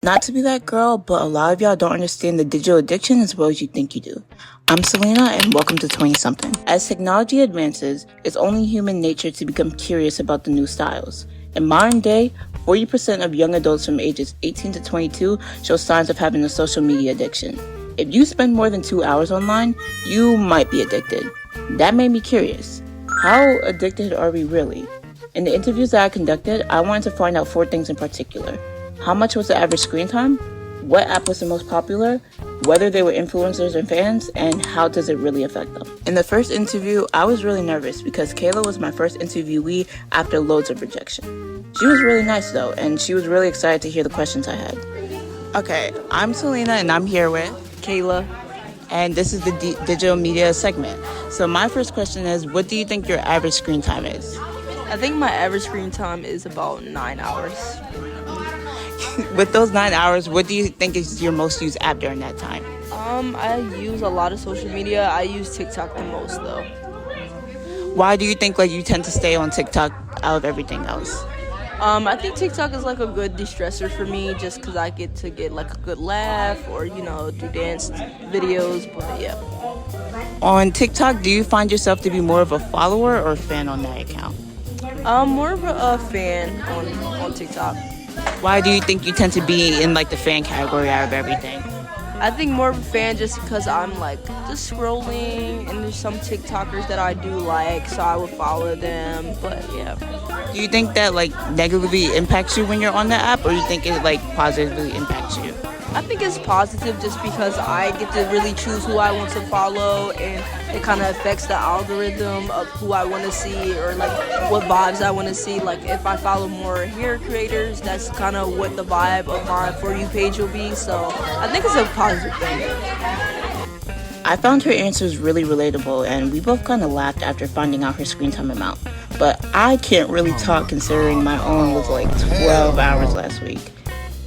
Not to be that girl, but a lot of y'all don't understand the digital addiction as well as you think you do. I'm Selena, and welcome to 20-something. As technology advances, it's only human nature to become curious about the new styles. In modern day, 40% of young adults from ages 18 to 22 show signs of having a social media addiction. If you spend more than 2 hours online, you might be addicted. That made me curious. How addicted are we really? In the interviews that I conducted, I wanted to find out 4 things in particular. How much was the average screen time? What app was the most popular? Whether they were influencers and fans? And how does it really affect them? In the first interview, I was really nervous because Kayla was my first interviewee after loads of rejection. She was really nice though, and she was really excited to hear the questions I had. Okay, I'm Selena and I'm here with Kayla. And this is the digital media segment. So my first question is, what do you think your average screen time is? I think my average screen time is about 9 hours. With those 9 hours, what do you think is your most used app during that time? I use a lot of social media. I use TikTok the most though. Why do you think you tend to stay on TikTok out of everything else? I think TikTok is a good de-stressor for me just because I get to get a good laugh or, do dance videos, but yeah. On TikTok, do you find yourself to be more of a follower or a fan on that account? More of a fan on TikTok. Why do you think you tend to be in the fan category out of everything? I think more of a fan just because I'm just scrolling and there's some TikTokers that I do like, so I would follow them, but yeah. Do you think that negatively impacts you when you're on the app, or you think it positively impacts you? I think it's positive just because I get to really choose who I want to follow, and it kind of affects the algorithm of who I want to see or what vibes I want to see. If I follow more hair creators, that's kind of what the vibe of my For You page will be. So I think it's a positive thing. I found her answers really relatable, and we both kind of laughed after finding out her screen time amount. But I can't really talk considering my own was 12 hours last week.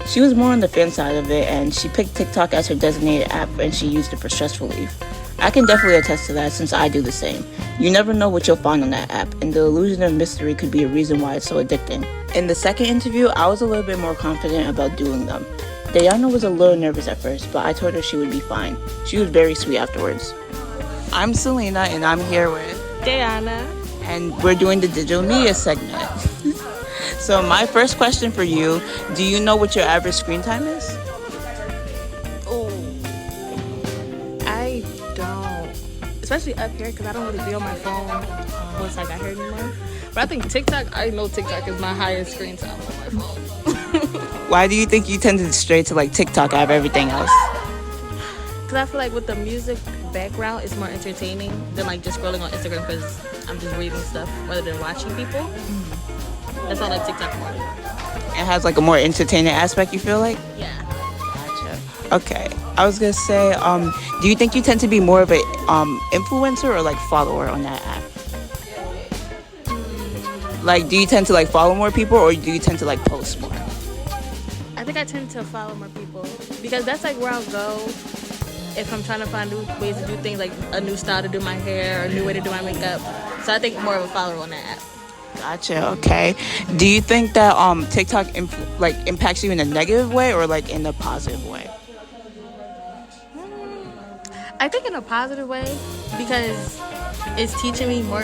She was more on the fan side of it, and she picked TikTok as her designated app, and she used it for stress relief. I can definitely attest to that since I do the same. You never know what you'll find on that app, and the illusion of mystery could be a reason why it's so addicting. In the second interview, I was a little bit more confident about doing them. Diana was a little nervous at first, but I told her she would be fine. She was very sweet afterwards. I'm Selena, and I'm here with Diana. And we're doing the digital media segment. So my first question for you, do you know what your average screen time is? Oh, I don't. Especially up here because I don't really be on my phone once I got here anymore. But I think TikTok, I know TikTok is my highest screen time on my phone. Why do you think you tend to stray to TikTok out of everything else? Because I feel with the music background, it's more entertaining than just scrolling on Instagram because I'm just reading stuff rather than watching people. That's all TikTok more. It has a more entertaining aspect, you feel like? Yeah. Gotcha. Okay. I was gonna say, do you think you tend to be more of a influencer or follower on that app? Do you tend to follow more people, or do you tend to post more? I think I tend to follow more people because that's where I'll go if I'm trying to find new ways to do things, a new style to do my hair or a new way to do my makeup. So I think more of a follower on that app. Gotcha. Okay. Do you think that TikTok impacts you in a negative way or in a positive way? I think in a positive way because it's teaching me more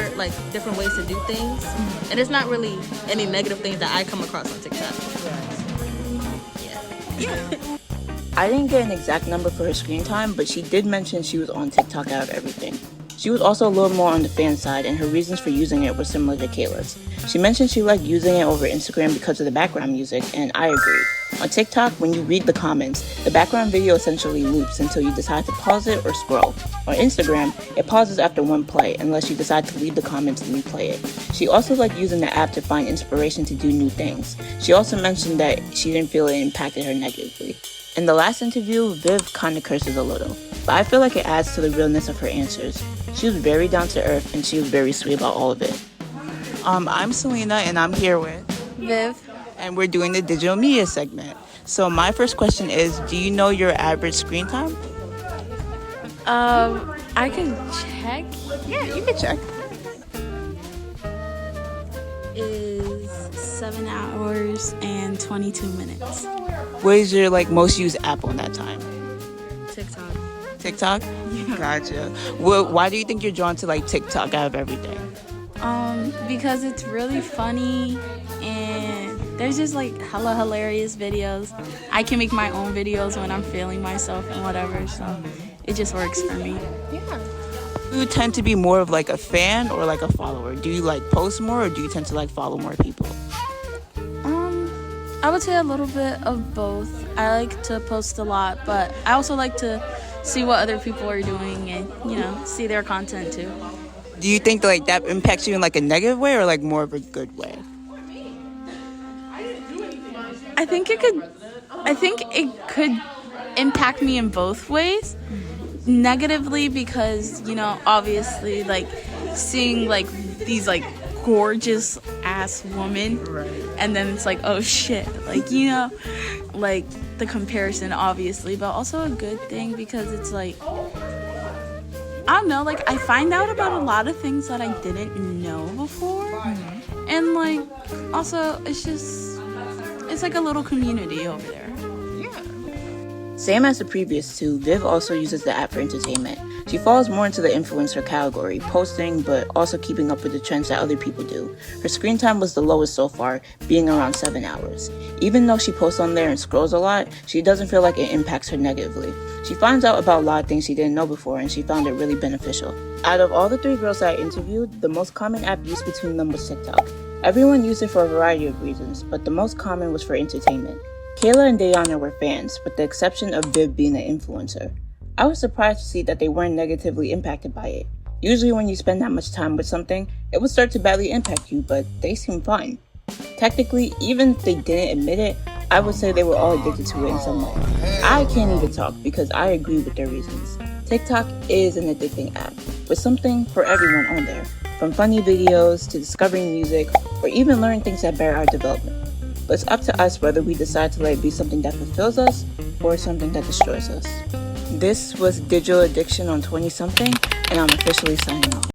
different ways to do things, and it's not really any negative things that I come across on TikTok. Yeah. I didn't get an exact number for her screen time, but she did mention she was on TikTok out of everything. She was also a little more on the fan side, and her reasons for using it were similar to Kayla's. She mentioned she liked using it over Instagram because of the background music, and I agree. On TikTok, when you read the comments, the background video essentially loops until you decide to pause it or scroll. On Instagram, it pauses after one play, unless you decide to leave the comments and replay it. She also liked using the app to find inspiration to do new things. She also mentioned that she didn't feel it impacted her negatively. In the last interview, Viv kinda curses a little, but I feel it adds to the realness of her answers. She was very down to earth, and she was very sweet about all of it. I'm Selena, and I'm here with Viv. And we're doing the digital media segment. So my first question is, do you know your average screen time? I can check. Yeah, you can check. Is 7 hours and 22 minutes. What is your like most used app on that time? TikTok. TikTok? Gotcha. Well, why do you think you're drawn to like TikTok out of everything? Because it's really funny and there's just like hella hilarious videos. I can make my own videos when I'm feeling myself and whatever, so it just works for me. Yeah. Do you tend to be more of like a fan or like a follower? Do you like post more or do you tend to like follow more people? I would say a little bit of both. I like to post a lot, but I also like to see what other people are doing and, see their content too. Do you think like that impacts you in like a negative way or like more of a good way? I think it could impact me in both ways. Negatively because, obviously like seeing like these like gorgeous ass woman, and then it's like, oh shit, like like the comparison obviously, but also a good thing because it's like, I don't know, like I find out about a lot of things that I didn't know before, and like also it's like a little community over there. Same as the previous two, Viv also uses the app for entertainment. She falls more into the influencer category, posting but also keeping up with the trends that other people do. Her screen time was the lowest so far, being around 7 hours. Even though she posts on there and scrolls a lot, she doesn't feel like it impacts her negatively. She finds out about a lot of things she didn't know before and she found it really beneficial. Out of all the 3 girls that I interviewed, the most common app used between them was TikTok. Everyone used it for a variety of reasons, but the most common was for entertainment. Kayla and Dayana were fans, with the exception of Viv being an influencer. I was surprised to see that they weren't negatively impacted by it. Usually when you spend that much time with something, it would start to badly impact you, but they seem fine. Technically, even if they didn't admit it, I would say they were all addicted to it in some way. I can't even talk because I agree with their reasons. TikTok is an addicting app, with something for everyone on there, from funny videos to discovering music, or even learning things that better our development. But it's up to us whether we decide to let it be something that fulfills us or something that destroys us. This was Digital Addiction on 20 Something, and I'm officially signing off.